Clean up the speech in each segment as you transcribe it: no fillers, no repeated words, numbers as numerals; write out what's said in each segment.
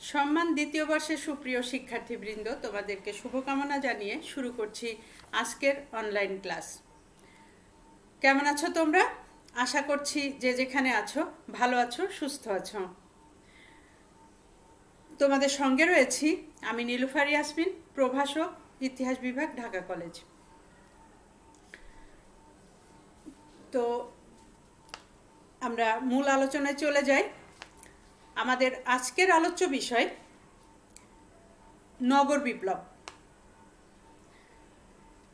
সম্মান দ্বিতীয় বর্ষের সুপ্রিয় শিক্ষার্থীবৃন্দ, তোমাদেরকে শুভকামনা জানিয়ে শুরু করছি আজকের অনলাইন ক্লাস। কেমন আছো তোমরা? আশা করছি যে যেখানে আছো ভালো আছো, সুস্থ আছো। তোমাদের সঙ্গে রয়েছি আমি নীলুফার ইয়াসমিন, প্রভাষক, ইতিহাস বিভাগ, ঢাকা কলেজ। তো আমরা মূল আলোচনায় চলে যাই। আমাদের আজকের আলোচ্য বিষয় নগর বিপ্লব,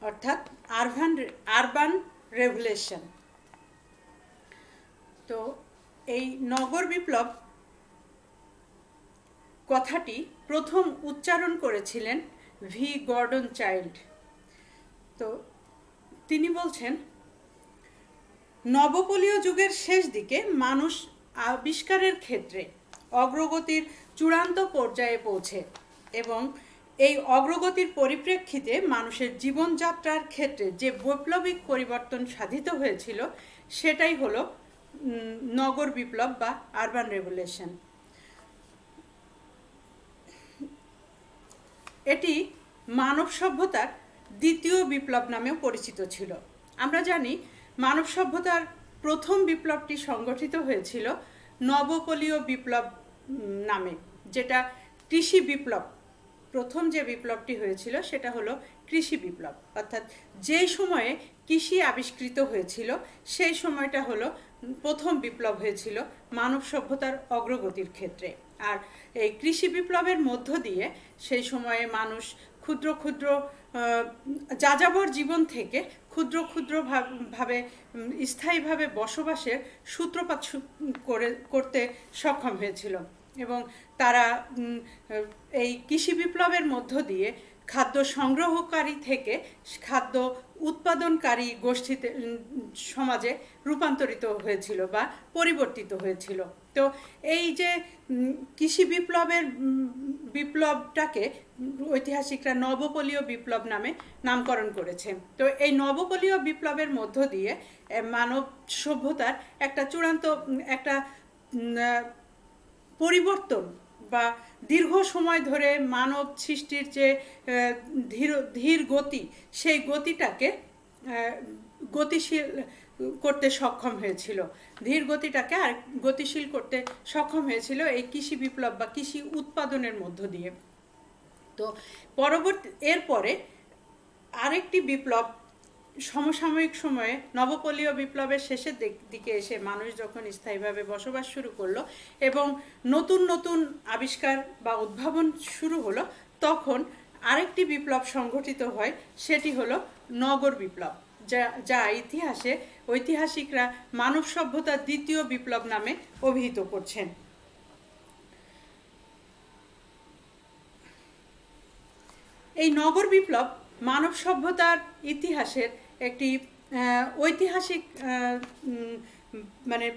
অর্থাৎ আরবান রেভলিউশন। তো এই নগর বিপ্লব কথাটি প্রথম উচ্চারণ করেছিলেন ভি গর্ডন চাইল্ড। তো তিনি বলছেন, নবপলীয় যুগের শেষ দিকে মানুষ আবিষ্কারের ক্ষেত্রে অগ্রগতির চূড়ান্ত পর্যায়ে পৌঁছে এবং এই অগ্রগতির পরিপ্রেক্ষিতে মানুষের জীবনযাত্রার ক্ষেত্রে যে বৈপ্লবিক পরিবর্তন সাধিত হয়েছিল সেটাই হলো নগর বিপ্লব বা আরবান রেভলিউশন। এটি মানব সভ্যতার দ্বিতীয় বিপ্লব নামেও পরিচিত ছিল। আমরা জানি মানব সভ্যতার প্রথম বিপ্লবটি সংগঠিত হয়েছিল নবপলীয় বিপ্লব নামে, যেটা কৃষি বিপ্লব। প্রথম যে বিপ্লবটি হয়েছিল সেটা হলো কৃষি বিপ্লব, অর্থাৎ যে সময়ে কৃষি আবিষ্কৃত হয়েছিল সেই সময়টা হলো প্রথম বিপ্লব হয়েছিল মানব সভ্যতার অগ্রগতির ক্ষেত্রে। আর এই কৃষি বিপ্লবের মধ্য দিয়ে সেই সময়ে মানুষ ক্ষুদ্র ক্ষুদ্র যাযাবর জীবন থেকে ক্ষুদ্র ক্ষুদ্র ভাবে স্থায়ীভাবে বসবাসের সূত্রপাত করতে সক্ষম হয়েছিল এবং তারা এই কৃষি বিপ্লবের মধ্য দিয়ে খাদ্য সংগ্রহকারী থেকে খাদ্য উৎপাদনকারী গোষ্ঠীতে সমাজে রূপান্তরিত হয়েছিল বা পরিবর্তিত হয়েছিল। তো এই যে কৃষি বিপ্লবটাকে ঐতিহাসিকরা নবপলীয় বিপ্লব নামে নামকরণ করেছে। তো এই নবপলীয় বিপ্লবের মধ্য দিয়ে মানব সভ্যতার একটা চূড়ান্ত একটা পরিবর্তন বা দীর্ঘ সময় ধরে মানব সৃষ্টির যে ধীর গতি, সেই গতিটাকে গতিশীল করতে সক্ষম হয়েছিল, ধীর গতিটাকে আর গতিশীল করতে সক্ষম হয়েছিল এই কৃষি বিপ্লব বা কৃষি উৎপাদনের মধ্য দিয়ে। তো এরপরে আরেকটি বিপ্লব সমসাময়িক সময়ে নবপলীয় বিপ্লবের শেষের দিকে এসে মানুষ যখন স্থায়ীভাবে বসবাস শুরু করলো এবং নতুন নতুন আবিষ্কার বা উদ্ভাবন শুরু হলো, তখন আরেকটি বিপ্লব সংঘটিত হয়, সেটি হলো নগর বিপ্লব, যা ইতিহাসে ঐতিহাসিকরা মানব সভ্যতার দ্বিতীয় বিপ্লব নামে অভিহিত করছেন। এই নগর বিপ্লব মানব সভ্যতার ইতিহাসের একটি ঐতিহাসিক মানে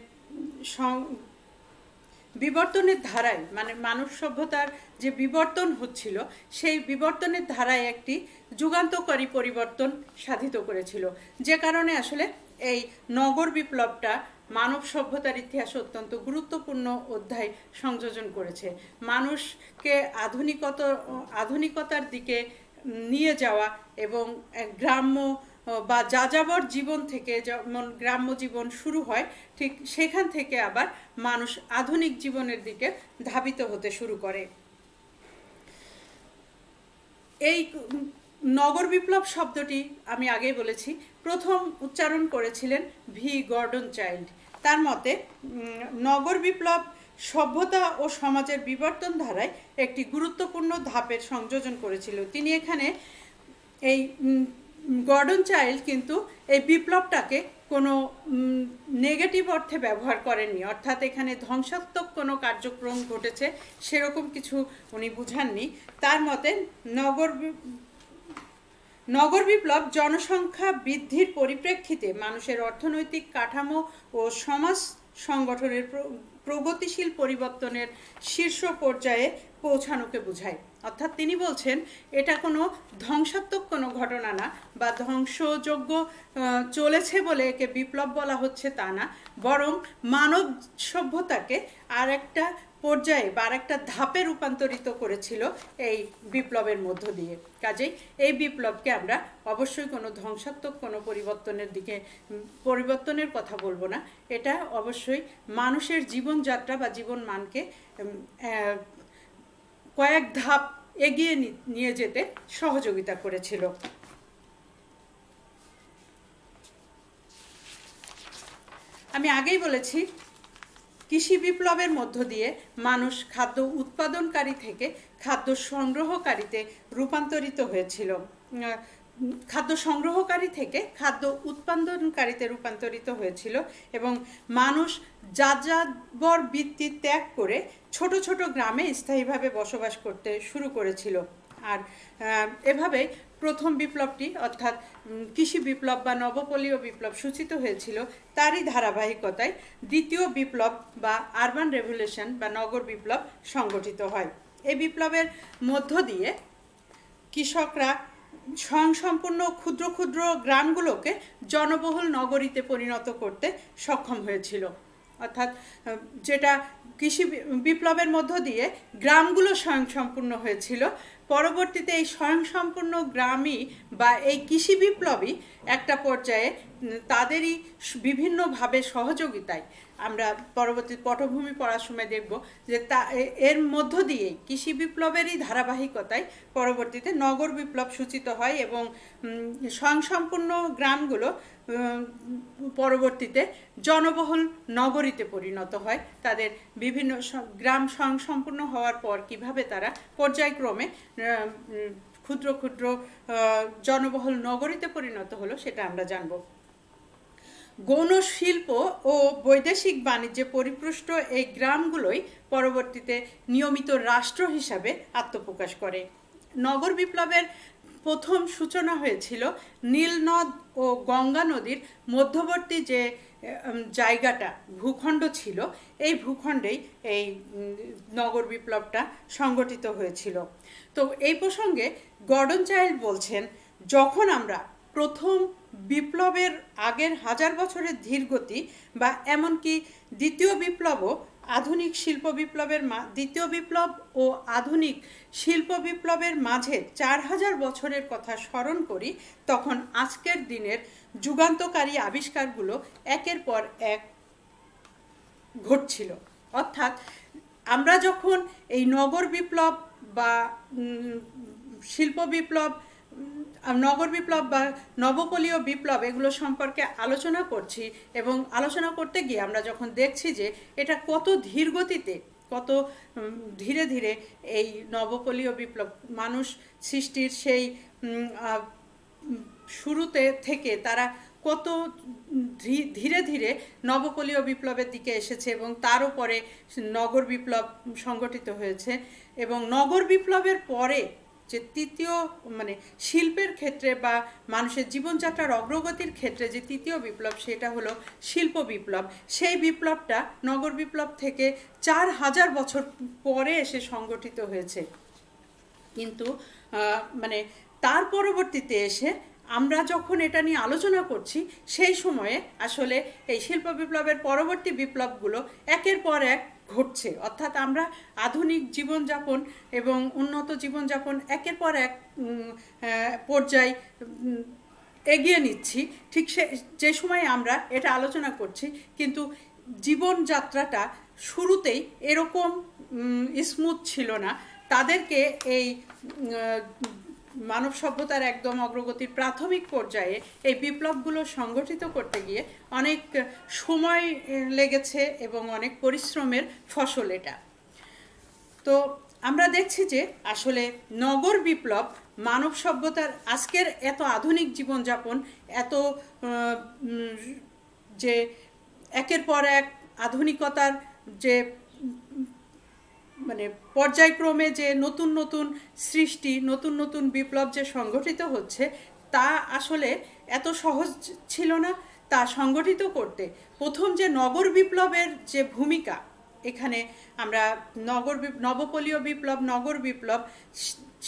বিবর্তনের ধারায়, মানে মানব সভ্যতার যে বিবর্তন হচ্ছিল সেই বিবর্তনের ধারায় একটি যুগান্তকারী পরিবর্তন সাধিত করেছিল, যে কারণে আসলে এই নগর বিপ্লবটা মানব সভ্যতার ইতিহাসে অত্যন্ত গুরুত্বপূর্ণ অধ্যায় সংযোজন করেছে। মানুষকে আধুনিকতার দিকে নিয়ে যাওয়া এবং গ্রাম্য বা যাযাবর জীবন থেকে যেমন গ্রাম্য জীবন শুরু হয়, ঠিক সেখান থেকে আবার মানুষ আধুনিক জীবনের দিকে ধাবিত হতে শুরু করে। এই নগর বিপ্লব শব্দটি আমি আগেই বলেছি প্রথম উচ্চারণ করেছিলেন ভি গর্ডন চাইল্ড। তার মতে নগর বিপ্লব সভ্যতা ও সমাজের বিবর্তন ধারায় একটি গুরুত্বপূর্ণ ধাপের সংযোজন করেছিল। তিনি এখানে এই গর্ডন চাইল্ড কিন্তু এই বিপ্লবটাকে কোনো নেগেটিভ অর্থে ব্যবহার করেননি, অর্থাৎ এখানে ধ্বংসাত্মক কোনো কার্যক্রম ঘটেছে সেরকম কিছু উনি বুঝাননি। তার মতে নগর বিপ্লব জনসংখ্যা বৃদ্ধির পরিপ্রেক্ষিতে মানুষের অর্থনৈতিক কাঠামো ও সমাজ সংগঠনের প্রগতিশীল পরিবর্তনের শীর্ষ পর্যায়ে পৌঁছানোকে বোঝায়। অর্থাৎ তিনি বলছেন এটা কোনো ধ্বংসাত্মক কোনো ঘটনা না বা ধ্বংসযোগ্য চলেছে বলে একে বিপ্লব বলা হচ্ছে তা না, বরং মানব সভ্যতাকে আর একটা পর্যায়ে বা আরেকটা ধাপে রূপান্তরিত করেছিল এই বিপ্লবের মধ্য দিয়ে। কাজেই এই বিপ্লবকে আমরা অবশ্যই কোনো ধ্বংসাত্মক কোনো পরিবর্তনের কথা বলবো না। এটা অবশ্যই মানুষের জীবনযাত্রা বা জীবন মানকে কয়েক ধাপ এগিয়ে নিয়ে যেতে সহযোগিতা করেছিল। আমি আগেই বলেছি, কৃষি বিপ্লবের মধ্য দিয়ে মানুষ খাদ্য উৎপাদনকারী থেকে খাদ্য সংগ্রহকারীতে রূপান্তরিত হয়েছিল, খাদ্য সংগ্রহকারী থেকে খাদ্য উৎপাদনকারীতে রূপান্তরিত হয়েছিল এবং মানুষ যাযাবর বৃত্তি ত্যাগ করে ছোট ছোট গ্রামে স্থায়ীভাবে বসবাস করতে শুরু করেছিল। আর এভাবে প্রথম বিপ্লবটি অর্থাৎ কৃষি বিপ্লব বা নবপলীয় বিপ্লব সূচিত হয়েছিল। তারই ধারাবাহিকতায় দ্বিতীয় বিপ্লব বা আরবান রেভলিউশন বা নগর বিপ্লব সংগঠিত হয়। এই বিপ্লবের মধ্য দিয়ে কৃষকরা স্বয়ংসম্পূর্ণ ক্ষুদ্র ক্ষুদ্র গ্রামগুলোকে জনবহুল নগরীতে পরিণত করতে সক্ষম হয়েছিল। অর্থাৎ যেটা কৃষি বিপ্লবের মধ্য দিয়ে গ্রামগুলো স্বয়ংসম্পূর্ণ হয়েছিল, পরবর্তীতে এই স্বয়ংসম্পূর্ণ গ্রামই বা এই কৃষি বিপ্লবই একটা পর্যায়ে তাদেরই বিভিন্নভাবে সহযোগিতায় আমরা পরবর্তী পটভূমি পড়ার সময় দেখব যে এর মধ্য দিয়ে কৃষি বিপ্লবেরই ধারাবাহিকতায় পরবর্তীতে নগর বিপ্লব সূচিত হয় এবং স্বয়ংসম্পূর্ণ গ্রামগুলো পরবর্তীতে জনবহুল নগরীতে পরিণত হয়। তাদের বিভিন্ন গ্রাম স্বয়ংসম্পূর্ণ হওয়ার পর কিভাবে তারা পর্যায়ক্রমে ক্ষুদ্র ক্ষুদ্র জনবহুল নগরীতে পরিণত হলো সেটা আমরা জানব। গৌণ শিল্প ও বৈদেশিক বাণিজ্যে পরিপুষ্ট এই গ্রামগুলোই পরবর্তীতে নিয়মিত রাষ্ট্র হিসাবে আত্মপ্রকাশ করে। নগর বিপ্লবের প্রথম সূচনা হয়েছিল নীলনদ ও গঙ্গা নদীর মধ্যবর্তী যে জায়গাটা ভূখণ্ড ছিল, এই ভূখণ্ডেই এই নগর বিপ্লবটা সংগঠিত হয়েছিল। তো এই প্রসঙ্গে গর্ডন চাইল্ড বলছেন, যখন আমরা প্রথম বিপ্লবের আগের 1000 বছরের ধীরগতি বা এমনকি দ্বিতীয় বিপ্লবও আধুনিক শিল্প বিপ্লবের দ্বিতীয় বিপ্লব ও আধুনিক শিল্প বিপ্লবের মাঝে 4000 বছরের কথা স্মরণ করি, তখন আজকের দিনের যুগান্তকারী আবিষ্কারগুলো একের পর এক ঘটছিল। অর্থাৎ আমরা যখন এই নগর বিপ্লব বা শিল্প বিপ্লব, নগর বিপ্লব বা নবপলীয় বিপ্লব এগুলো সম্পর্কে আলোচনা করছি এবং আলোচনা করতে গিয়ে আমরা যখন দেখছি যে এটা কত ধীরগতিতে, কত ধীরে ধীরে এই নবপলীয় বিপ্লব মানুষ সৃষ্টির সেই শুরুতে থেকে তারা কত ধীরে ধীরে নবপলীয় বিপ্লবের দিকে এসেছে এবং তার উপরে নগর বিপ্লব সংগঠিত হয়েছে। এবং নগর বিপ্লবের পরে যে তৃতীয় শিল্পের ক্ষেত্রে বা মানুষের জীবনযাত্রার অগ্রগতির ক্ষেত্রে যে তৃতীয় বিপ্লব, সেটা হলো শিল্প বিপ্লব। সেই বিপ্লবটা নগর বিপ্লব থেকে 4000 বছর পরে এসে সংগঠিত হয়েছে। কিন্তু তার পরবর্তীতে এসে আমরা যখন এটা নিয়ে আলোচনা করছি, সেই সময়ে আসলে এই শিল্প বিপ্লবের পরবর্তী বিপ্লবগুলো একের পর এক ঘটছে। অর্থাৎ আমরা আধুনিক জীবনযাপন এবং উন্নত জীবনযাপন একের পর এক পর্যায় এগিয়ে নিচ্ছি। ঠিক যে সময় আমরা এটা আলোচনা করছি, কিন্তু জীবনযাত্রাটা শুরুতেই এরকম স্মুথ ছিল না। তাদেরকে এই মানব সভ্যতার একদম অগ্রগতির প্রাথমিক পর্যায়ে এই বিপ্লবগুলো সংগঠিত করতে গিয়ে অনেক সময় লেগেছে এবং অনেক পরিশ্রমের ফসল এটা। তো আমরা দেখছি যে আসলে নগর বিপ্লব মানব সভ্যতার আজকের এত আধুনিক জীবনযাপন, এত যে একের পর এক আধুনিকতার যে পর্যায়ক্রমে যে নতুন নতুন সৃষ্টি, নতুন নতুন বিপ্লব যে সংগঠিত হচ্ছে, তা আসলে এত সহজ ছিল না তা সংগঠিত করতে। প্রথম যে নগর বিপ্লবের যে ভূমিকা, এখানে আমরা নবপলীয় বিপ্লব, নগর বিপ্লব,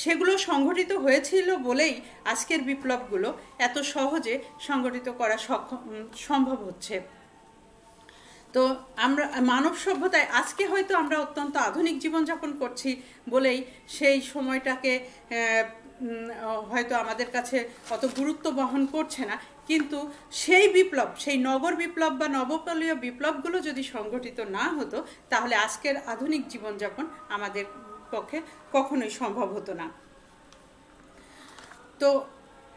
সেগুলো সংগঠিত হয়েছিল বলেই আজকের বিপ্লবগুলো এত সহজে সংগঠিত করা সম্ভব হচ্ছে। তো আমরা মানব সভ্যতায় আজকে হয়তো আমরা অত্যন্ত আধুনিক জীবনযাপন করছি বলেই সেই সময়টাকে হয়তো আমাদের কাছে অত গুরুত্ব বহন করছে না, কিন্তু সেই বিপ্লব, সেই নগর বিপ্লব বা নবপলীয় বিপ্লবগুলো যদি সংগঠিত না হতো তাহলে আজকের আধুনিক জীবনযাপন আমাদের পক্ষে কখনোই সম্ভব হতো না। তো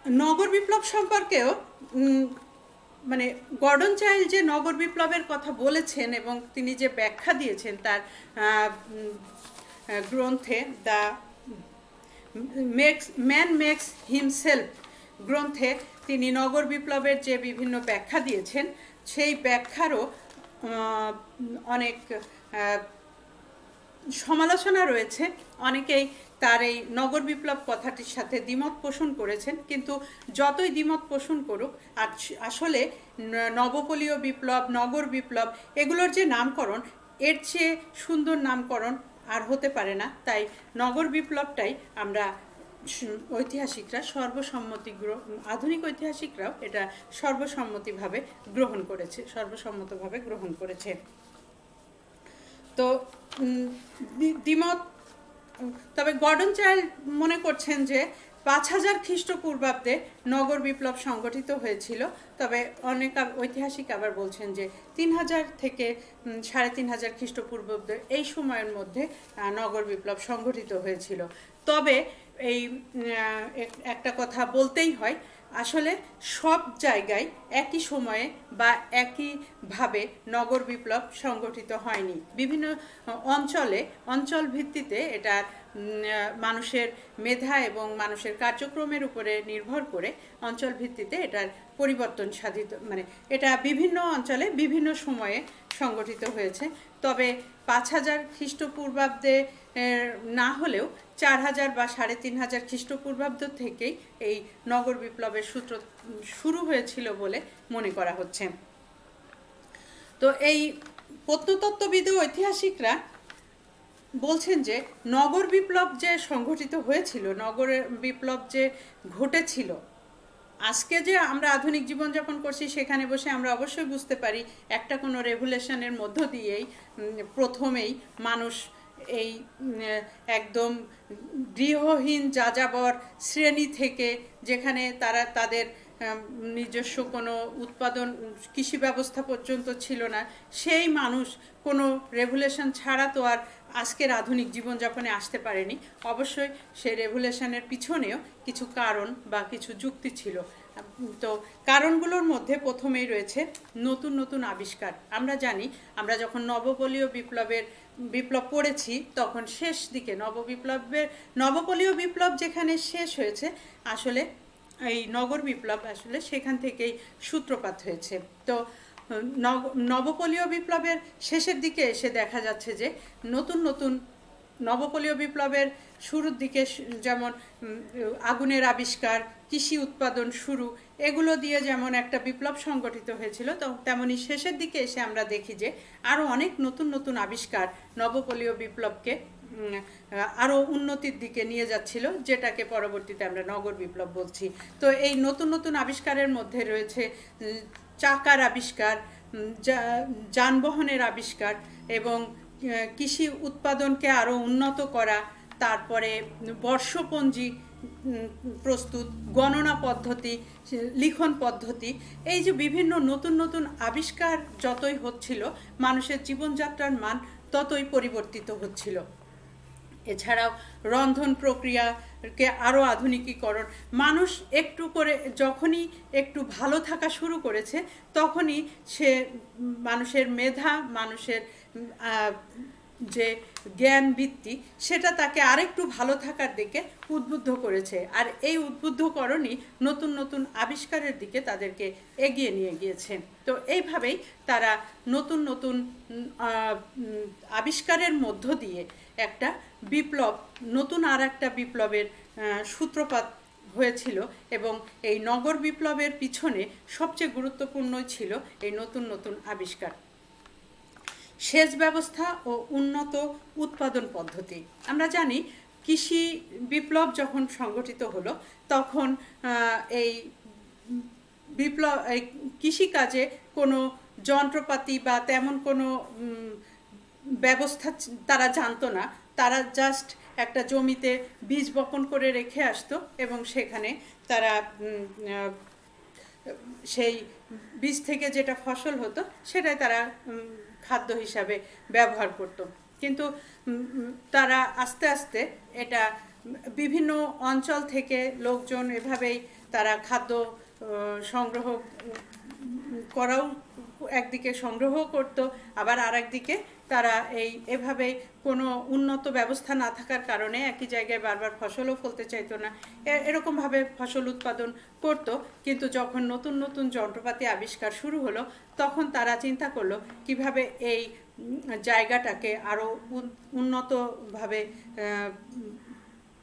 নগর বিপ্লব সম্পর্কেও মানে গর্ডন চাইল্ড যে নগর বিপ্লবের কথা বলেছেন এবং তিনি যে ব্যাখ্যা দিয়েছেন তার গ্রন্থে দ্য ম্যান মেক্স হিমসেলফ গ্রন্থে তিনি নগর বিপ্লবের যে বিভিন্ন ব্যাখ্যা দিয়েছেন সেই ব্যাখ্যারও অনেক সমালোচনা রয়েছে। অনেকেই তার এই নগর বিপ্লব কথাটির সাথে দ্বিমত পোষণ করেছেন, কিন্তু যতই দ্বিমত পোষণ করুক আসলে নবপলীয় বিপ্লব, নগর বিপ্লব এগুলোর যে নামকরণ, এর চেয়ে সুন্দর নামকরণ আর হতে পারে না। তাই নগর বিপ্লবটাই আমরা ঐতিহাসিকরা আধুনিক ঐতিহাসিকরাও এটা সর্বসম্মতভাবে গ্রহণ করেছে। তো দ্বিমত, তবে গর্ডন চাইল্ড মনে করছেন যে 5000 খ্রিস্টপূর্বাব্দে নগর বিপ্লব সংগঠিত হয়েছিল, তবে অনেক ঐতিহাসিক আবার বলছেন যে 3000 থেকে 3500 খ্রিস্টপূর্বাব্দে এই সময়ের মধ্যে নগর বিপ্লব সংগঠিত হয়েছিল। তবে এই একটা কথা বলতেই হয়, আসলে সব জায়গায় একই সময়ে বা একইভাবে নগর বিপ্লব সংগঠিত হয়নি। বিভিন্ন অঞ্চল ভিত্তিতে এটা মানুষের মেধা এবং মানুষের কার্যক্রমের উপরে নির্ভর করে অঞ্চল ভিত্তিতে এটার পরিবর্তন সাধিত, মানে এটা বিভিন্ন অঞ্চলে বিভিন্ন সময়ে সংগঠিত হয়েছে। তবে 5000 খ্রিস্টপূর্বাব্দে না হলেও 4000 বা 3500 খ্রিস্টপূর্বাব্দ থেকেই এই নগর বিপ্লবের সূত্র শুরু হয়েছিল বলে মনে করা হচ্ছে। তো এই প্রত্নতত্ত্ববিদ ও ঐতিহাসিকরা বলছেন যে নগর বিপ্লব যে সংগঠিত হয়েছিল, নগর বিপ্লব যে ঘটেছিল, আজকে যে আমরা আধুনিক জীবনযাপন করছি সেখানে বসে আমরা অবশ্যই বুঝতে পারি একটা কোনো রেভুলেশনের মধ্য দিয়েই প্রথমেই মানুষ এই একদম গৃহহীন যাযাবর শ্রেণী থেকে, যেখানে তারা তাদের নিজস্ব কোনো উৎপাদন কৃষি ব্যবস্থা পর্যন্ত ছিল না, সেই মানুষ কোনো রেভুলেশন ছাড়া তো আর আজকের আধুনিক জীবনযাপনে আসতে পারেনি। অবশ্যই সেই রেভুলেশনের পিছনেও কিছু কারণ বা কিছু যুক্তি ছিল। তো কারণগুলোর মধ্যে প্রথমেই রয়েছে নতুন নতুন আবিষ্কার। আমরা জানি, আমরা যখন নবপলীয় বিপ্লব পড়েছি তখন শেষ দিকে নবপলীয় বিপ্লব যেখানে শেষ হয়েছে, আসলে এই নগর বিপ্লব আসলে সেখান থেকেই সূত্রপাত হয়েছে। তো নবপলীয় বিপ্লবের শেষের দিকে এসে দেখা যাচ্ছে যে নতুন নবপলীয় বিপ্লবের শুরুর দিকে যেমন আগুনের আবিষ্কার, কৃষি উৎপাদন শুরু, এগুলো দিয়ে যেমন একটা বিপ্লব সংগঠিত হয়েছিল, তো তেমনি শেষের দিকে এসে আমরা দেখি যে আরও অনেক নতুন আবিষ্কার নবপলীয় বিপ্লবকে আরও উন্নতির দিকে নিয়ে যাচ্ছিল, যেটাকে পরবর্তীতে আমরা নগর বিপ্লব বলছি। তো এই নতুন আবিষ্কারের মধ্যে রয়েছে চাকার আবিষ্কার, যানবাহনের আবিষ্কার এবং কৃষি উৎপাদনকে আরও উন্নত করা, তারপরে বর্ষপঞ্জি প্রস্তুত, গণনা পদ্ধতি, লিখন পদ্ধতি, এই যে বিভিন্ন নতুন আবিষ্কার যতই হচ্ছিল, মানুষের জীবনযাত্রার মান ততই পরিবর্তিত হচ্ছিল। এছাড়াও রন্ধন প্রক্রিয়াকে আরও আধুনিকীকরণ, মানুষ একটু করে যখনই একটু ভালো থাকা শুরু করেছে তখনই সে মানুষের মেধা, মানুষের যে জ্ঞান ভিত্তি, সেটা তাকে আরেকটু ভালো থাকার দিকে উদ্বুদ্ধ করেছে। আর এই উদ্বুদ্ধকরণই নতুন আবিষ্কারের দিকে তাদেরকে এগিয়ে নিয়ে গিয়েছে। তো এইভাবেই তারা নতুন আবিষ্কারের মধ্য দিয়ে একটা বিপ্লব, নতুন আর একটা বিপ্লবের সূত্রপাত হয়েছিল। এবং এই নগর বিপ্লবের পিছনে সবচেয়ে গুরুত্বপূর্ণ ছিল এই নতুন আবিষ্কার, সেচ ব্যবস্থা ও উন্নত উৎপাদন পদ্ধতি। আমরা জানি কৃষি বিপ্লব যখন সংগঠিত হলো তখন এই কৃষিকাজে কোনো যন্ত্রপাতি বা তেমন কোনো ব্যবস্থা তারা জানতো না। তারা জাস্ট একটা জমিতে বীজ বপন করে রেখে আসতো এবং সেখানে তারা সেই বীজ থেকে যেটা ফসল হতো সেটাই তারা খাদ্য হিসাবে ব্যবহার করত। কিন্তু তারা আস্তে আস্তে এটা বিভিন্ন অঞ্চল থেকে লোকজন এভাবেই তারা খাদ্য সংগ্রহ করাও একদিকে সংগ্রহ করত, আবার আর একদিকে তারা এভাবে কোনো উন্নত ব্যবস্থা না থাকার কারণে একই জায়গায় বারবার ফসলও ফলতে চাইতো না, এরকমভাবে ফসল উৎপাদন করত। কিন্তু যখন নতুন নতুন যন্ত্রপাতি আবিষ্কার শুরু হলো তখন তারা চিন্তা করলো কিভাবে এই জায়গাটাকে আরও উন্নতভাবে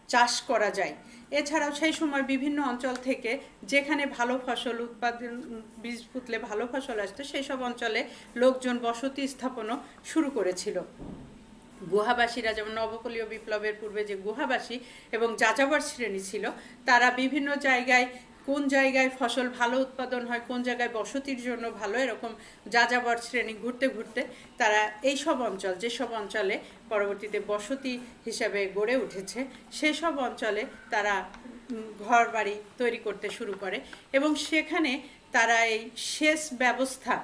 চাষ করা যায়। এছাড়াও সেই সময় বিভিন্ন অঞ্চল থেকে যেখানে ভালো ফসল উৎপাদন, বীজ পুতলে ভালো ফসল আসতো, সেই সব অঞ্চলে লোকজন বসতি স্থাপনও শুরু করেছিল। গুহাবাসীরা, যেমন নবপলীয় বিপ্লবের পূর্বে যে গুহাবাসী এবং যাযাবর শ্রেণী ছিল, তারা বিভিন্ন জায়গায় কোন জায়গায় ফসল ভালো উৎপাদন হয়, কোন জায়গায় বসতির জন্য ভালো, এরকম যাযাবর শ্রেণী ঘুরতে ঘুরতে তারা এই সব অঞ্চল, যেসব অঞ্চলে পরবর্তীতে বসতি হিসাবে গড়ে উঠেছে, সেই সব অঞ্চলে তারা ঘর বাড়ি তৈরি করতে শুরু করে এবং সেখানে তারা এই সেচ ব্যবস্থা,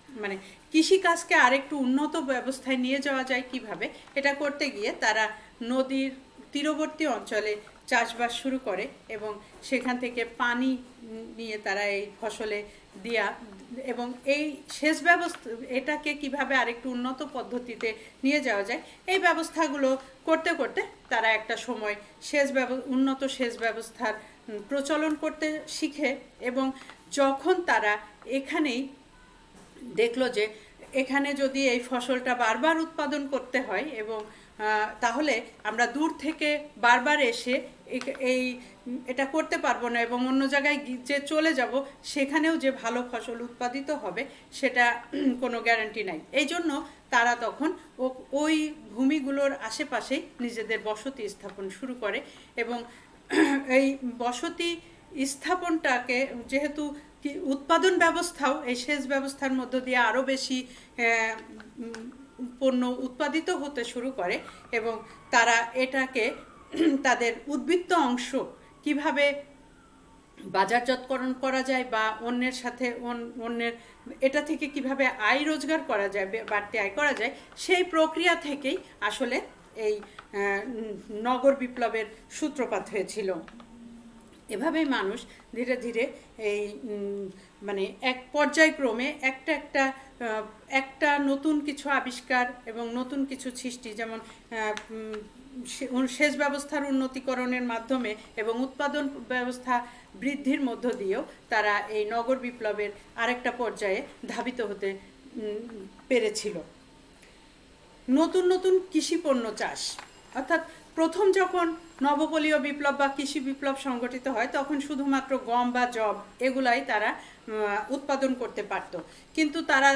মানে কৃষিকাজকে আরেকটু উন্নত ব্যবস্থায় নিয়ে যাওয়া যায় কিভাবে, এটা করতে গিয়ে তারা নদীর তীরবর্তী অঞ্চলে চাষবাস শুরু করে এবং সেখান থেকে পানি নিয়ে তারা এই ফসলে দেয়া এবং এই সেচ ব্যবস্থা, এটাকে কিভাবে আরেকটু উন্নত পদ্ধতিতে নিয়ে যাওয়া যায়, এই ব্যবস্থাগুলো করতে করতে তারা একটা সময় উন্নত সেচ ব্যবস্থার প্রচলন করতে শিখে এবং যখন তারা এখানেই দেখলো যে এখানে যদি এই ফসলটা বারবার উৎপাদন করতে হয় এবং তাহলে আমরা দূর থেকে বারবার এসে এটা করতে পারবো না এবং অন্য জায়গায় যে চলে যাব সেখানেও যে ভালো ফসল উৎপাদিত হবে সেটা কোনো গ্যারান্টি নাই। এই জন্য তারা তখন ওই ভূমিগুলোর আশেপাশেই নিজেদের বসতি স্থাপন শুরু করে এবং এই বসতি স্থাপনটাকে, যেহেতু উৎপাদন ব্যবস্থাও এই সেচ ব্যবস্থার মধ্য দিয়ে আরও বেশি পণ্য উৎপাদিত হতে শুরু করে এবং তারা এটাকে তাদের উদ্বৃত্ত অংশ কিভাবে বাজারজাতকরণ করা যায় বা অন্যের সাথে অন্যের এটা থেকে কিভাবে আয় রোজগার করা যায়, বাড়তি আয় করা যায়, সেই প্রক্রিয়া থেকেই আসলে এই নগর বিপ্লবের সূত্রপাত হয়েছিল। এভাবেই মানুষ ধীরে ধীরে এই মানে এক পর্যায়ক্রমে একটা নতুন কিছু আবিষ্কার এবং নতুন কিছু সৃষ্টি, যেমন সেচ ব্যবস্থার উন্নতিকরণের মাধ্যমে এবং উৎপাদন ব্যবস্থা বৃদ্ধির মধ্য দিয়েও তারা এই নগর বিপ্লবের আরেকটা পর্যায়ে ধাবিত হতে পেরেছিল। নতুন নতুন কৃষিপণ্য চাষ, অর্থাৎ প্রথম যখন নবপলীয় বিপ্লব বা কৃষি বিপ্লব সংগঠিত হয় তখন শুধুমাত্র গম বা যব এগুলাই তারা উৎপাদন করতে পারত, কিন্তু তারা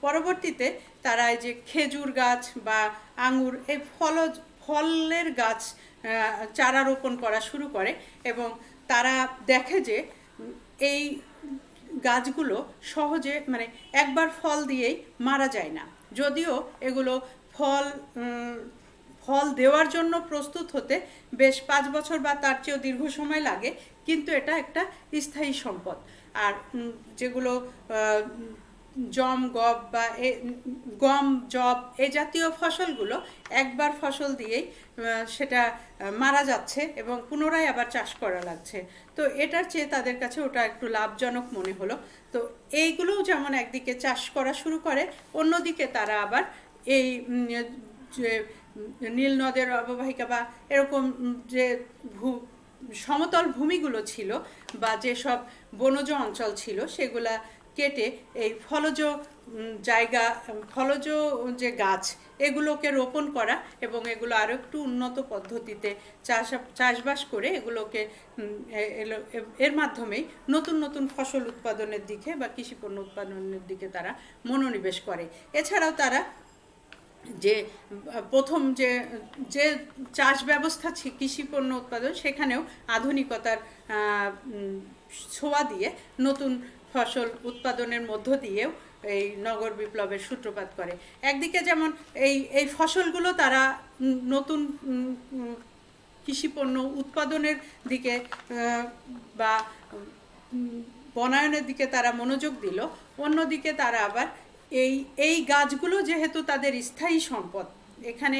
পরবর্তীতে তারা এই যে খেজুর গাছ বা আঙুর, এই ফলের গাছ চারা রোপণ করা শুরু করে এবং তারা দেখে যে এই গাছগুলো সহজে, মানে একবার ফল দিয়েই মারা যায় না, যদিও এগুলো ফল দেওয়ার জন্য প্রস্তুত হতে বেশ 5 বছর বা তার চেয়েও দীর্ঘ সময় লাগে, কিন্তু এটা একটা স্থায়ী সম্পদ। আর যেগুলো গম জব এই জাতীয় ফসলগুলো একবার ফসল দিয়েই সেটা মারা যাচ্ছে এবং পুনরায় আবার চাষ করা লাগছে, তো এটার চেয়ে তাদের কাছে ওটা একটু লাভজনক মনে হলো। তো এইগুলোও যেমন একদিকে চাষ করা শুরু করে, অন্যদিকে তারা আবার এই যে নীল নদের অববাহিকা বা এরকম যে সমতল ভূমিগুলো ছিল বা যেসব বনজ অঞ্চল ছিল সেগুলা কেটে এই ফলজ যে গাছ এগুলোকে রোপণ করা এবং এগুলো আরও একটু উন্নত পদ্ধতিতে চাষবাস করে এগুলোকে এর মাধ্যমেই নতুন নতুন ফসল উৎপাদনের দিকে বা কৃষিপণ্য উৎপাদনের দিকে তারা মনোনিবেশ করে। এছাড়াও তারা যে প্রথম যে চাষ ব্যবস্থা কৃষিপণ্য উৎপাদন, সেখানেও আধুনিকতার ছোঁয়া দিয়ে নতুন ফসল উৎপাদনের মধ্য দিয়েও এই নগর বিপ্লবের সূত্রপাত করে। একদিকে যেমন এই ফসলগুলো তারা নতুন কৃষিপণ্য উৎপাদনের দিকে বা বনায়নের দিকে তারা মনোযোগ দিল, অন্যদিকে তারা আবার এই গাছগুলো যেহেতু তাদের স্থায়ী সম্পদ, এখানে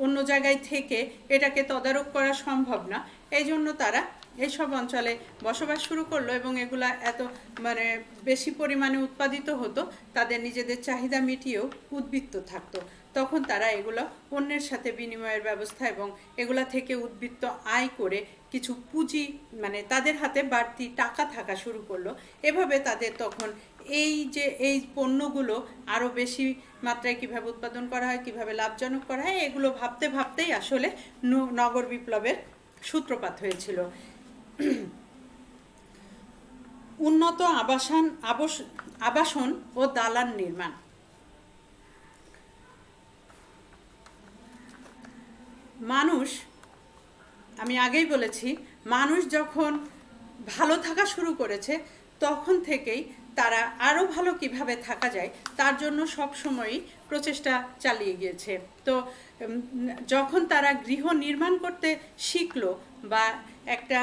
অন্য জায়গায় থেকে এটাকে তদারক করা সম্ভব না, এই জন্য তারা এইসব অঞ্চলে বসবাস শুরু করলো এবং এগুলা এত বেশি পরিমাণে উৎপাদিত হতো, তাদের নিজেদের চাহিদা মিটিয়েও উদ্বৃত্ত থাকতো। তখন তারা এগুলো অন্যের সাথে বিনিময়ের ব্যবস্থা এবং এগুলা থেকে উদ্বৃত্ত আয় করে কিছু পুঁজি তাদের হাতে বাড়তি টাকা থাকা শুরু করলো। এভাবে তাদের তখন এই পণ্যগুলো আরও বেশি মাত্রায় কীভাবে উৎপাদন করা হয়, কীভাবে লাভজনক করা হয়, এগুলো ভাবতে ভাবতেই আসলে নগর বিপ্লবের সূত্রপাত হয়েছিল। উন্নত আবাসন ও দালান নির্মাণ। আমি আগেই বলেছি, মানুষ যখন ভালো থাকা শুরু করেছে তখন থেকেই তারা আরও ভালো কিভাবে থাকা যায় তার জন্য সবসময়ই প্রচেষ্টা চালিয়ে গিয়েছে। তো যখন তারা গৃহ নির্মাণ করতে শিখলো বা একটা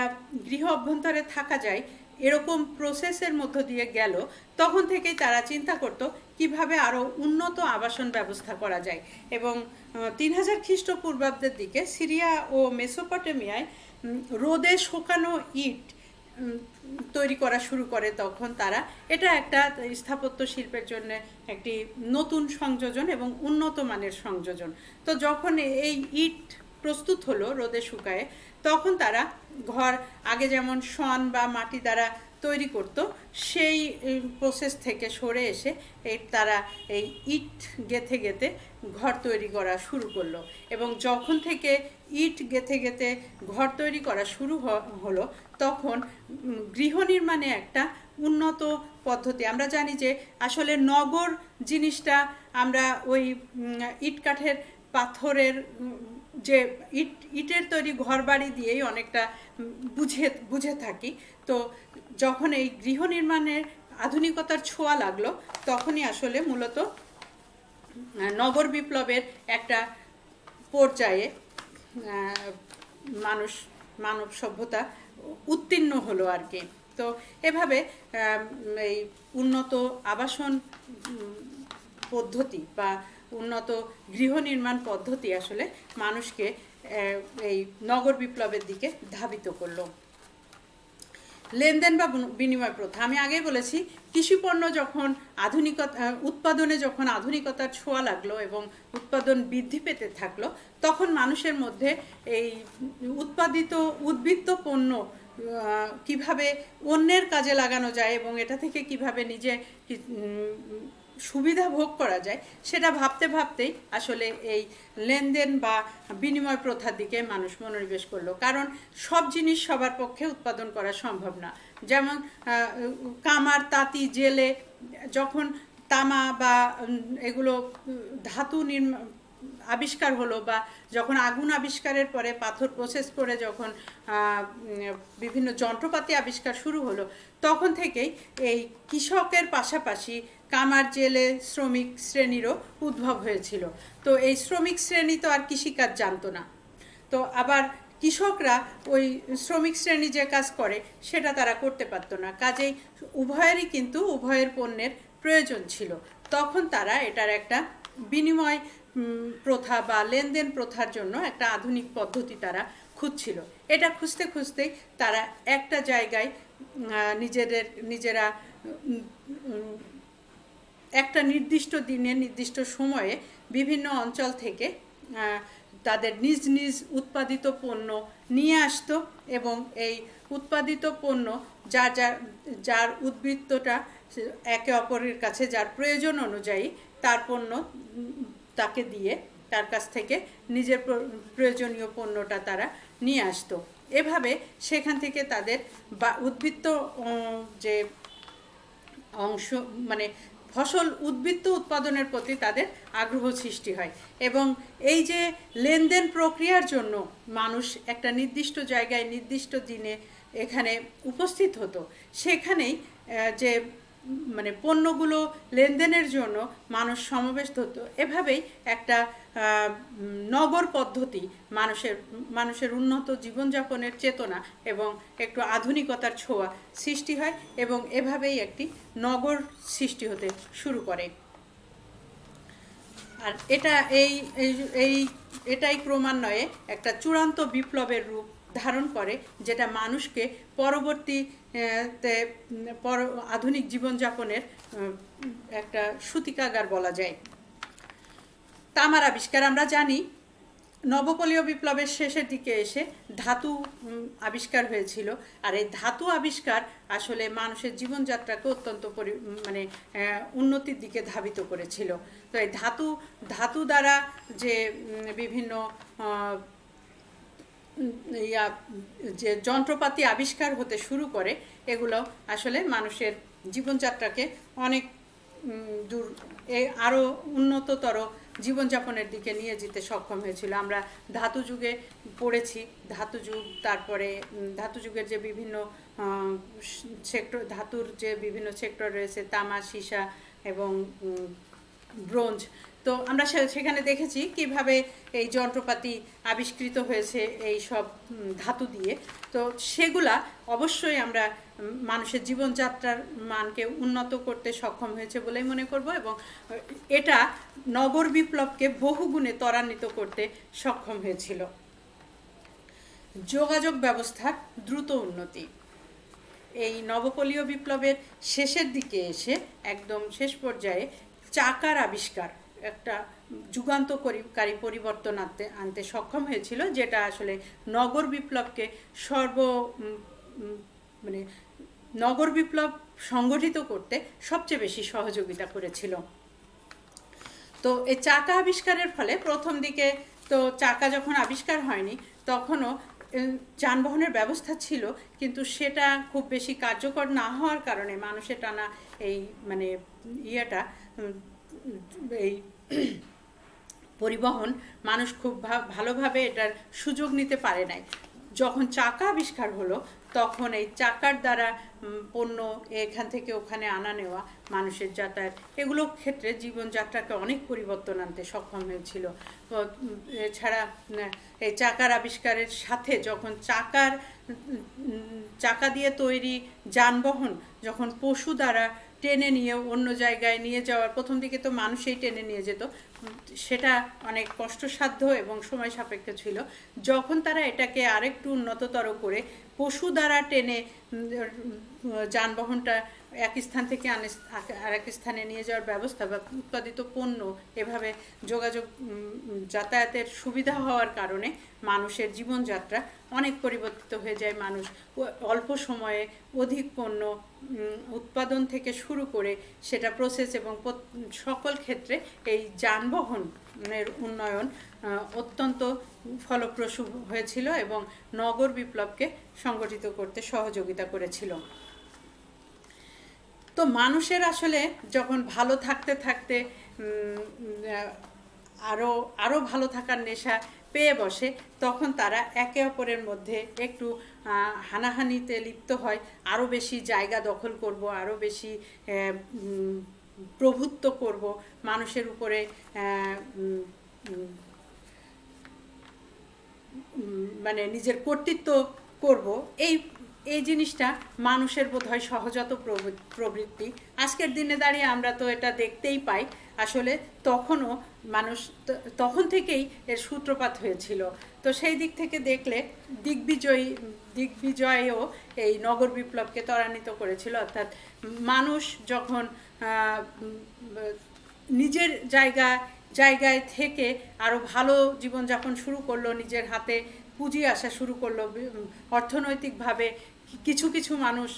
গৃহ অভ্যন্তরে থাকা যায় এরকম প্রসেসের মধ্য দিয়ে গেল, তখন থেকেই তারা চিন্তা করত কিভাবে আরও উন্নত আবাসন ব্যবস্থা করা যায়। এবং 3000 খ্রিস্টপূর্বাব্দের দিকে সিরিয়া ও মেসোপটেমিয়ায় রোদে শুকানো ইট তৈরি করা শুরু করে। তখন তারা এটা একটা স্থাপত্য শিল্পের জন্য একটি নতুন সংযোজন এবং উন্নত মানের সংযোজন। তো যখন এই ইট প্রস্তুত হলো রোদে শুকায়ে, তখন তারা ঘর আগে যেমন শন বা মাটি দ্বারা তৈরি করত, সেই প্রসেস থেকে সরে এসে তারা এই ইট গেঁথে গেঁথে ঘর তৈরি করা শুরু করলো। এবং যখন থেকে ইট গেঁথে গেঁথে ঘর তৈরি করা শুরু হলো, তখন গৃহ নির্মাণে একটা উন্নত পদ্ধতি। আমরা জানি যে আসলে নগর জিনিসটা আমরা ওই ইট কাঠের পাথরের যে ইটের তৈরি ঘর বাড়ি দিয়েই অনেকটা বুঝে থাকি। তো যখন এই গৃহ নির্মাণের আধুনিকতার ছোঁয়া লাগলো, তখনই আসলে মূলত নগর বিপ্লবের একটা পর্যায়ে মানব সভ্যতা উত্তীর্ণ হলো আর কি। তো এভাবে এই উন্নত আবাসন পদ্ধতি বা উন্নত গৃহ নির্মাণ পদ্ধতি আসলে মানুষকে এই নগর বিপ্লবের দিকে ধাবিত করলো। লেনদেন বা বিনিময় প্রথা। আমি আগেই বলেছি, কৃষিপণ্য যখন উৎপাদনে যখন আধুনিকতার ছোঁয়া লাগলো এবং উৎপাদন বৃদ্ধি পেতে থাকলো, তখন মানুষের মধ্যে এই উদ্বৃত্ত পণ্য কিভাবে অন্যের কাজে লাগানো যায় এবং এটা থেকে কিভাবে নিজে সুবিধা ভোগ করা যায় সেটা ভাবতে ভাবতেই আসলে এই লেনদেন বা বিনিময় প্রথার দিকে মানুষ মনোনিবেশ করলো। কারণ সব জিনিস সবার পক্ষে উৎপাদন করা সম্ভব না। যেমন কামার, তাঁতি, জেলে যখন তামা বা এগুলো ধাতু আবিষ্কার হলো, বা যখন আগুন আবিষ্কারের পরে পাথর প্রসেস করে যখন বিভিন্ন যন্ত্রপাতি আবিষ্কার শুরু হলো, তখন থেকেই এই কৃষকের পাশাপাশি কামার, জেলে, শ্রমিক শ্রেণীরও উদ্ভব হয়েছিল। তো এই শ্রমিক শ্রেণী তো আর কৃষিকাজ জানতো না, তো আবার কৃষকরা ওই শ্রমিক শ্রেণী যে কাজ করে সেটা তারা করতে পারতো না। কাজেই উভয়েরই কিন্তু উভয়ের পণ্যের প্রয়োজন ছিল। তখন তারা এটার একটা বিনিময় প্রথা বা লেনদেন প্রথার জন্য একটা আধুনিক পদ্ধতি তারা খুঁজছিল। এটা খুঁজতে খুঁজতেই তারা একটা জায়গায় নিজেরা একটা নির্দিষ্ট দিনে নির্দিষ্ট সময়ে বিভিন্ন অঞ্চল থেকে তাদের নিজ নিজ উৎপাদিত পণ্য নিয়ে আসতো এবং এই উৎপাদিত পণ্য যার উদ্বৃত্তটা একে অপরের কাছে যার প্রয়োজন অনুযায়ী তার পণ্য তাকে দিয়ে তার কাছ থেকে নিজের প্রয়োজনীয় পণ্যটা তারা নিয়ে আসতো। এভাবে সেখান থেকে তাদের উদ্বৃত্ত যে অংশ ফসল উদ্বৃত্ত উৎপাদনের প্রতি তাদের আগ্রহ সৃষ্টি হয়। এবং এই যে লেনদেন প্রক্রিয়ার জন্য মানুষ একটা নির্দিষ্ট জায়গায় নির্দিষ্ট দিনে এখানে উপস্থিত হতো, সেখানেই যে মানে পণ্যগুলো লেনদেনের জন্য মানুষ সমাবেশ হতো, এভাবেই একটা নগর পদ্ধতি মানুষের উন্নত জীবনযাপনের চেতনা এবং একটু আধুনিকতার ছোঁয়া সৃষ্টি হয় এবং এভাবেই একটি নগর সৃষ্টি হতে শুরু করে। আর এটাই ক্রমান্বয়ে একটা চূড়ান্ত বিপ্লবের রূপ ধারণ করে, যেটা মানুষকে পরবর্তীতে আধুনিক জীবনযাপনের একটা সূতিকাগার বলা যায়। তামার আবিষ্কার, আমরা জানি নবপলীয় বিপ্লবের শেষের দিকে এসে ধাতু আবিষ্কার হয়েছিল, আর এই ধাতু আবিষ্কার আসলে মানুষের জীবনযাত্রাকে অত্যন্ত উন্নতির দিকে ধাবিত করেছিল। তো এই ধাতু দ্বারা যে বিভিন্ন যে যন্ত্রপাতি আবিষ্কার হতে শুরু করে, এগুলো আসলে মানুষের জীবনযাত্রাকে অনেক দূর আরও উন্নততর জীবনযাপনের দিকে নিয়ে যেতে সক্ষম হয়েছিল। আমরা ধাতু যুগে পড়েছি, ধাতু যুগ, তারপরে ধাতু যুগের যে বিভিন্ন সেক্টর, ধাতুর যে বিভিন্ন সেক্টর রয়েছে, তামা, সীসা এবং ব্রোঞ্জ। তো আমরা সেখানে দেখেছি কিভাবে এই যন্ত্রপাতি আবিষ্কৃত হয়েছে এই সব ধাতু দিয়ে। তো সেগুলা অবশ্যই আমরা মানুষের জীবনযাত্রার মানকে উন্নত করতে সক্ষম হয়েছে বলেই মনে করব, এবং এটা নগর বিপ্লবকে বহুগুণে ত্বরান্বিত করতে সক্ষম হয়েছিল। যোগাযোগ ব্যবস্থার দ্রুত উন্নতি, এই নবপলীয় বিপ্লবের শেষের দিকে এসে একদম শেষ পর্যায়ে চাকার আবিষ্কার একটা যুগান্তকারী পরিবর্তন আনতে সক্ষম হয়েছিল, যেটা আসলে নগর বিপ্লবকে নগর বিপ্লব সংগঠিত করতে সবচেয়ে বেশি সহযোগিতা করেছিল। তো এই চাকা আবিষ্কারের ফলে প্রথম দিকে তো চাকা যখন আবিষ্কার হয়নি তখনও যানবাহনের ব্যবস্থা ছিল, কিন্তু সেটা খুব বেশি কার্যকর না হওয়ার কারণে মানুষের টানা এই এই পরিবহন মানুষ খুব ভালোভাবে এটার সুযোগ নিতে পারে নাই। যখন চাকা আবিষ্কার হলো তখন এই চাকার দ্বারা পণ্য এখান থেকে ওখানে আনা নেওয়া, মানুষের যাতায়াত, এগুলোর ক্ষেত্রে জীবনযাত্রাকে অনেক পরিবর্তন আনতে সক্ষম হয়েছিল। এছাড়া এই চাকার আবিষ্কারের সাথে যখন চাকা দিয়ে তৈরি যানবাহন যখন পশু দ্বারা টেনে নিয়ে অন্য জায়গায় নিয়ে যাওয়ার, প্রথম দিকে তো মানুষই টেনে নিয়ে যেত, সেটা অনেক কষ্টসাধ্য এবং সময় সাপেক্ষ ছিল। যখন তারা এটাকে আরেকটু উন্নততর করে পশু দ্বারা টেনে যানবাহনটা এক স্থান থেকে আরেক স্থানে নিয়ে যাওয়ার ব্যবস্থা বা উৎপাদিত পণ্য এভাবে যাতায়াতের সুবিধা হওয়ার কারণে মানুষের জীবনযাত্রা অনেক পরিবর্তিত হয়ে যায়। মানুষ অল্প সময়ে অধিক পণ্য উৎপাদন থেকে শুরু করে সেটা প্রসেস এবং সকল ক্ষেত্রে এই যানবাহনের উন্নয়ন অত্যন্ত ফলপ্রসূ হয়েছিল এবং নগর বিপ্লবকে সংগঠিত করতে সহযোগিতা করেছিল। তো মানুষের আসলে যখন ভালো থাকতে থাকতে আরও ভালো থাকার নেশা পেয়ে বসে, তখন তারা একে অপরের মধ্যে একটু হানাহানিতে লিপ্ত হয়। আরও বেশি জায়গা দখল করব, আরও বেশি প্রভুত্ব করব, মানুষের উপরে নিজের কর্তৃত্ব করব। এই জিনিসটা মানুষের বোধহয় সহজাত প্রবৃত্তি। আজকের দিনে দাঁড়িয়ে আমরা তো এটা দেখতেই পাই। আসলে তখন থেকেই এর সূত্রপাত হয়েছিল। তো সেই দিক থেকে দেখলে দিগ্বিজয়ও এই নগর বিপ্লবকে ত্বরান্বিত করেছিল। অর্থাৎ মানুষ যখন নিজের জায়গায় থেকে আরও ভালো জীবনযাপন শুরু করলো, নিজের হাতে পুঁজি আসা শুরু করলো, অর্থনৈতিকভাবে কিছু মানুষ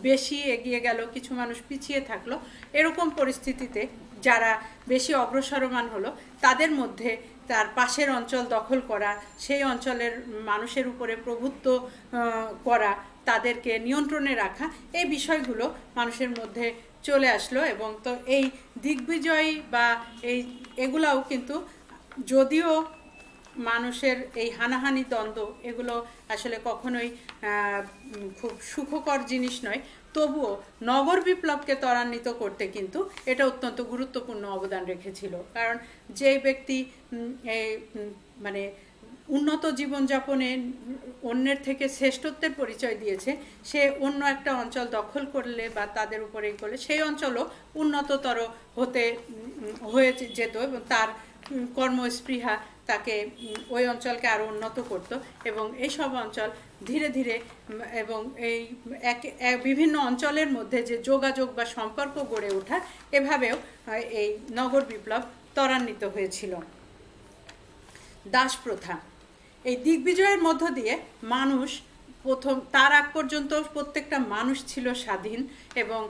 বেশি এগিয়ে গেল, কিছু মানুষ পিছিয়ে থাকলো, এরকম পরিস্থিতিতে যারা বেশি অগ্রসরমান হলো তাদের মধ্যে তার পাশের অঞ্চল দখল করা, সেই অঞ্চলের মানুষের উপরে প্রভুত্ব করা, তাদেরকে নিয়ন্ত্রণে রাখা, এই বিষয়গুলো মানুষের মধ্যে চলে আসলো। এবং তো এই দিগ্বিজয় বা এগুলাও কিন্তু যদিও মানুষের এই হানাহানি দ্বন্দ্ব এগুলো আসলে কখনোই খুব সুখকর জিনিস নয়। তবুও নগর বিপ্লবকে ত্বরান্বিত করতে কিন্তু এটা অত্যন্ত গুরুত্বপূর্ণ অবদান রেখেছিল। কারণ যে ব্যক্তি মানে উন্নত জীবনযাপনে অন্যের থেকে শ্রেষ্ঠত্বের পরিচয় দিয়েছে, সে অন্য একটা অঞ্চল দখল করলে বা তাদের উপরে করলে সেই অঞ্চলও উন্নততর হয়ে যেত এবং তার কর্মস্পৃহা তাকে ওই অঞ্চলকে আরও উন্নত করত। এবং এই সব অঞ্চল ধীরে ধীরে এবং এই বিভিন্ন অঞ্চলের মধ্যে যে যোগাযোগ বা সম্পর্ক গড়ে ওঠা, এভাবেও এই নগর বিপ্লব ত্বরান্বিত হয়েছিল। দাস প্রথা, এই দিগ্বিজয়ের মধ্য দিয়ে মানুষ তার আগ পর্যন্ত প্রত্যেকটা মানুষ ছিল স্বাধীন, এবং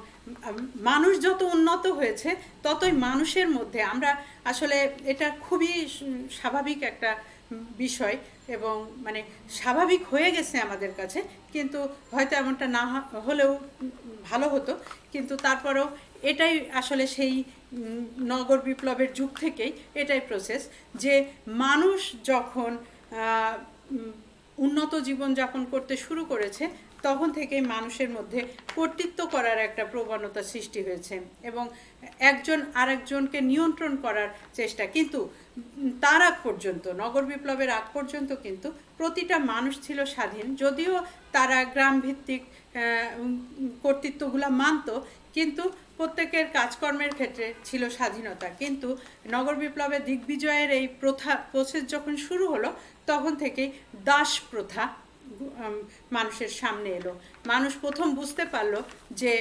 মানুষ যত উন্নত হয়েছে ততই মানুষের মধ্যে আমরা আসলে এটা খুবই স্বাভাবিক একটা বিষয় এবং মানে স্বাভাবিক হয়ে গেছে আমাদের কাছে, কিন্তু হয়তো এমনটা না হলেও ভালো হতো। কিন্তু তারপরেও এটাই আসলে সেই নগর বিপ্লবের যুগ থেকেই এটাই প্রসেস, যে মানুষ যখন উন্নত জীবনযাপন করতে শুরু করেছে তখন থেকেই মানুষের মধ্যে কর্তৃত্ব করার একটা প্রবণতা সৃষ্টি হয়েছে এবং একজন আরেকজনকে নিয়ন্ত্রণ করার চেষ্টা। কিন্তু তার আগ পর্যন্ত, নগর বিপ্লবের আগ পর্যন্ত কিন্তু প্রতিটা মানুষ ছিল স্বাধীন, যদিও তারা গ্রাম ভিত্তিক কর্তৃত্বগুলো মানত, কিন্তু প্রত্যেকের কাজকর্মের ক্ষেত্রে ছিল স্বাধীনতা। কিন্তু নগর বিপ্লবের দিগ্বিজয়ের এই প্রসেস যখন শুরু হলো তখন থেকেই দাস প্রথা মানুষের সামনে এলো। মানুষ প্রথম বুঝতে পারলো যে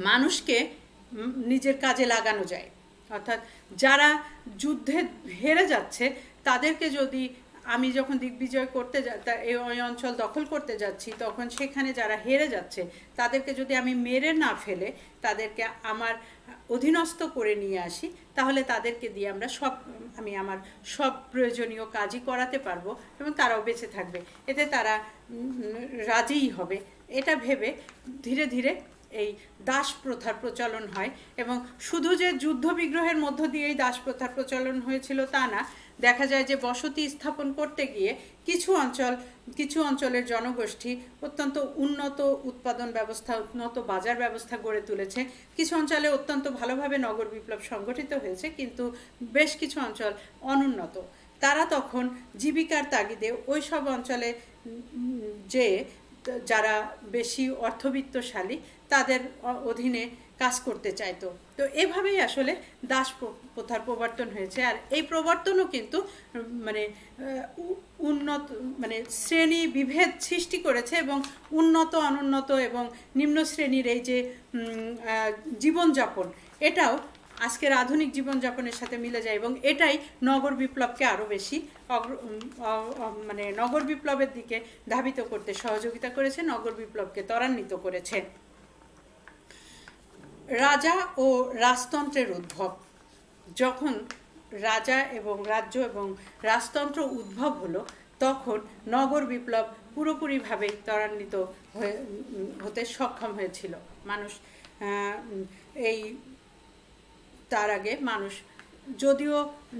মানুষকে নিজের কাজে লাগানো যায়, অর্থাৎ যারা যুদ্ধে হেরে যাচ্ছে তাদেরকে যদি আমি যখন দিগ্বিজয় করতে এই অঞ্চল দখল করতে যাচ্ছি, তখন সেখানে যারা হেরে যাচ্ছে তাদেরকে যদি আমি মেরে না ফেলে তাদেরকে আমার অধীনস্থ করে নিয়ে আসি, তাহলে তাদেরকে দিয়ে আমি আমার সব প্রয়োজনীয় কাজই করাতে পারবো এবং তারাও বেঁচে থাকবে, এতে তারা রাজিই হবে। এটা ভেবে ধীরে ধীরে এই দাস প্রথার প্রচলন হয়। এবং শুধু যে যুদ্ধ বিগ্রহের মধ্য দিয়েই দাস প্রথার প্রচলন হয়েছিল তা না, দেখা যায় যে বসতি স্থাপন করতে গিয়ে কিছু অঞ্চলের জনগোষ্ঠী অত্যন্ত উন্নত উৎপাদন ব্যবস্থা, উন্নত বাজার ব্যবস্থা গড়ে তুলেছে। কিছু অঞ্চলে অত্যন্ত ভালোভাবে নগর বিপ্লব সংগঠিত হয়েছে, কিন্তু বেশ কিছু অঞ্চল অনুন্নত। তারা তখন জীবিকার তাগিদে ওই সব অঞ্চলে যে যারা বেশি অর্থবিত্তশালী তাদের অধীনে কাজ করতে চাইতো। তো এভাবেই আসলে দাস প্রথার প্রবর্তন হয়েছে। আর এই প্রবর্তনও কিন্তু শ্রেণী বিভেদ সৃষ্টি করেছে এবং উন্নত, অনুন্নত এবং নিম্ন শ্রেণীর এই যে জীবনযাপন, এটাও আজকের আধুনিক জীবনযাপনের সাথে মিলে যায় এবং এটাই নগর বিপ্লবকে আরও বেশি নগর বিপ্লবের দিকে ধাবিত করতে সহযোগিতা করেছে, নগর বিপ্লবকে ত্বরান্বিত করেছে। রাজা ও রাজতন্ত্রের উদ্ভব, যখন রাজা এবং রাজ্য এবং রাজতন্ত্র উদ্ভব হলো তখন নগর বিপ্লব পুরোপুরিভাবেই ত্বরান্বিত হতে সক্ষম হয়েছিল। মানুষ তার আগে মানুষ যদিও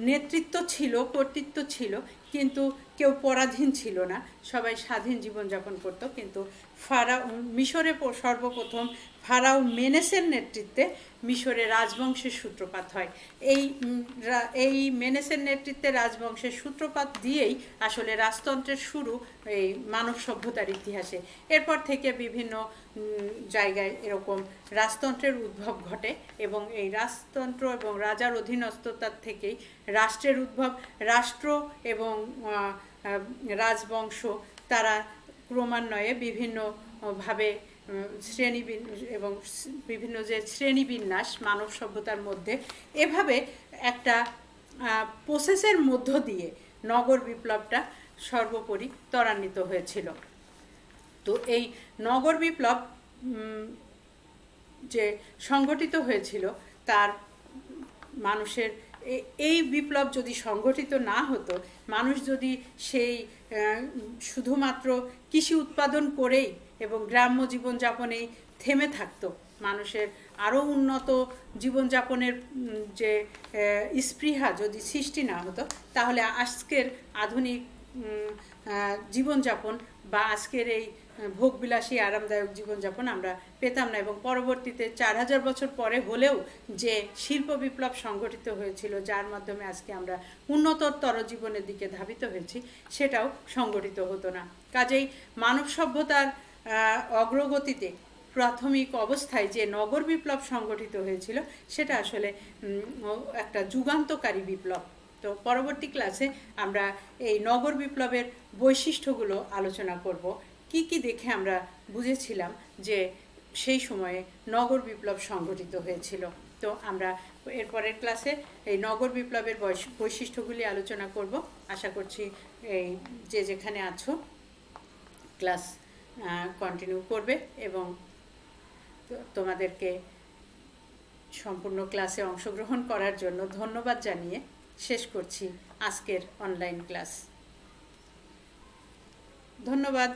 নেতৃত্ব ছিল, কর্তৃত্ব ছিল, কিন্তু কেউ পরাধীন ছিল না, সবাই স্বাধীন জীবনযাপন করত। কিন্তু মিশরে সর্বপ্রথম ফারাও মেনেসের নেতৃত্বে মিশরে রাজবংশের সূত্রপাত হয়। এই মেনেসের নেতৃত্বে রাজবংশের সূত্রপাত দিয়েই আসলে রাজতন্ত্রের শুরু এই মানব সভ্যতার ইতিহাসে। এরপর থেকে বিভিন্ন জায়গায় এরকম রাজতন্ত্রের উদ্ভব ঘটে এবং এই রাজতন্ত্র এবং রাজার অধীনস্থতার থেকেই রাষ্ট্রের উদ্ভব। রাষ্ট্র এবং রাজবংশ তারা ক্রমান্বয়ে বিভিন্নভাবে এবং বিভিন্ন যে শ্রেণীবিন্যাস মানব সভ্যতার মধ্যে, এভাবে একটা প্রসেসের মধ্য দিয়ে নগর বিপ্লবটা সর্বোপরি ত্বরান্বিত হয়েছিল। তো এই নগর বিপ্লব যে সংগঠিত হয়েছিল তার মানুষের এই বিপ্লব যদি সংগঠিত না হতো, মানুষ যদি সেই শুধুমাত্র কৃষি উৎপাদন করেই এবং গ্রাম্য জীবনযাপনেই থেমে থাকতো, মানুষের আরও উন্নত জীবনযাপনের যে স্পৃহা যদি সৃষ্টি না হতো, তাহলে আজকের আধুনিক জীবনযাপন বা আজকের এই ভোগবিলাসী আরামদায়ক জীবনযাপন আমরা পেতাম না। এবং পরবর্তীতে 4000 বছর পরে হলেও যে শিল্প বিপ্লব সংগঠিত হয়েছিল, যার মাধ্যমে আজকে আমরা উন্নততর জীবনের দিকে ধাবিত হয়েছি, সেটাও সংগঠিত হতো না। কাজেই মানব সভ্যতার অগ্রগতিতে প্রাথমিক অবস্থায় যে নগর বিপ্লব সংগঠিত হয়েছিল, সেটা আসলে একটা যুগান্তকারী বিপ্লব। তো পরবর্তী ক্লাসে আমরা এই নগর বিপ্লবের বৈশিষ্ট্যগুলো আলোচনা করব। কি কি দেখে আমরা বুঝেছিলাম যে সেই সময়ে নগর বিপ্লব সংগঠিত হয়েছিল। তো আমরা এরপরের ক্লাসে এই নগর বিপ্লবের বৈশিষ্ট্যগুলি আলোচনা করব। আশা করছি এই যে যেখানে আছো ক্লাস কন্টিনিউ করবে এবং তোমাদেরকে সম্পূর্ণ ক্লাসে অংশগ্রহণ করার জন্য ধন্যবাদ জানিয়ে শেষ করছি আজকের অনলাইন ক্লাস। ধন্যবাদ।